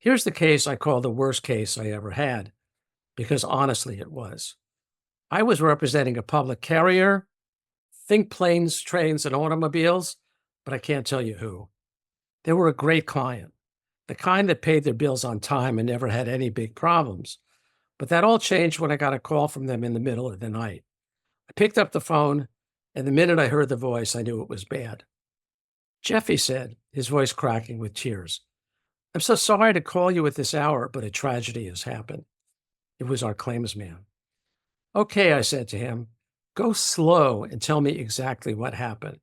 Here's the case I call the worst case I ever had, because honestly, it was. I was representing a public carrier, think planes, trains, and automobiles, but I can't tell you who. They were a great client, the kind that paid their bills on time and never had any big problems. But that all changed when I got a call from them in the middle of the night. I picked up the phone, and the minute I heard the voice, I knew it was bad. Jeff, he said, his voice cracking with tears. I'm so sorry to call you at this hour, but a tragedy has happened. It was our claims man. Okay, I said to him, go slow and tell me exactly what happened.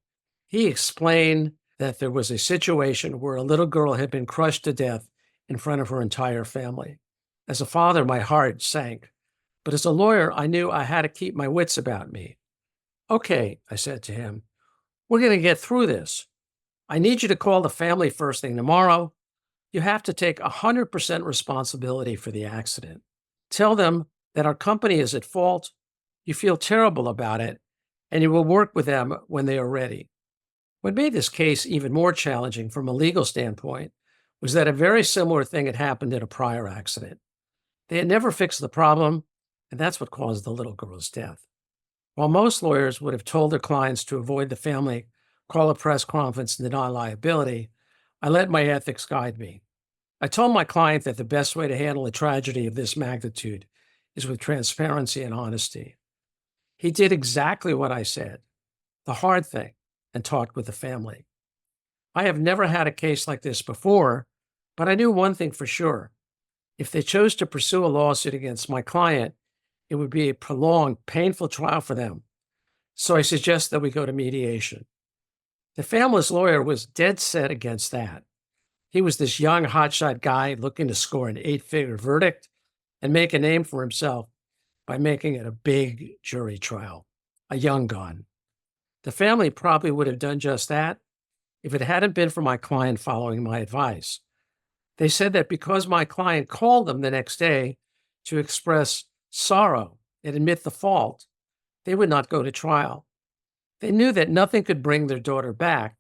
He explained that there was a situation where a little girl had been crushed to death in front of her entire family. As a father, my heart sank. But as a lawyer, I knew I had to keep my wits about me. Okay, I said to him, we're going to get through this. I need you to call the family first thing tomorrow. You have to take 100% responsibility for the accident. Tell them that our company is at fault. You feel terrible about it, and you will work with them when they are ready. What made this case even more challenging from a legal standpoint was that a very similar thing had happened in a prior accident. They had never fixed the problem, and that's what caused the little girl's death. While most lawyers would have told their clients to avoid the family, call a press conference, and deny liability, I let my ethics guide me. I told my client that the best way to handle a tragedy of this magnitude is with transparency and honesty. He did exactly what I said, the hard thing, and talked with the family. I have never had a case like this before, but I knew one thing for sure. If they chose to pursue a lawsuit against my client, it would be a prolonged, painful trial for them. So I suggest that we go to mediation. The family's lawyer was dead set against that. He was this young hotshot guy looking to score an 8-figure verdict and make a name for himself by making it a big jury trial, a young gun. The family probably would have done just that if it hadn't been for my client following my advice. They said that because my client called them the next day to express sorrow and admit the fault, they would not go to trial. They knew that nothing could bring their daughter back,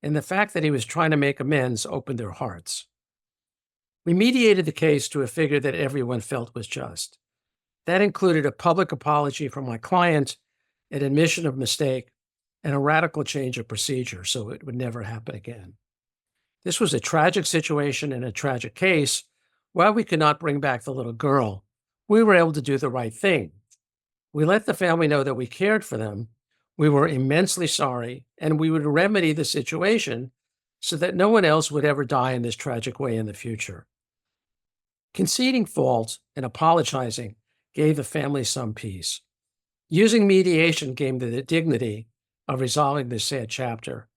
and the fact that he was trying to make amends opened their hearts. We mediated the case to a figure that everyone felt was just. That included a public apology from my client, an admission of mistake, and a radical change of procedure so it would never happen again. This was a tragic situation and a tragic case. While we could not bring back the little girl, we were able to do the right thing. We let the family know that we cared for them. We were immensely sorry, and we would remedy the situation so that no one else would ever die in this tragic way in the future. Conceding fault and apologizing gave the family some peace. Using mediation gave them the dignity of resolving this sad chapter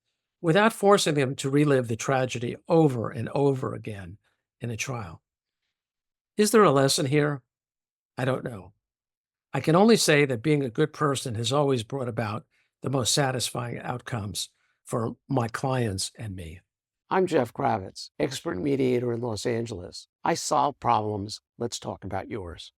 without forcing them to relive the tragedy over and over again in a trial. Is there a lesson here? I don't know. I can only say that being a good person has always brought about the most satisfying outcomes for my clients and me. I'm Jeff Kravitz, expert mediator in Los Angeles. I solve problems. Let's talk about yours.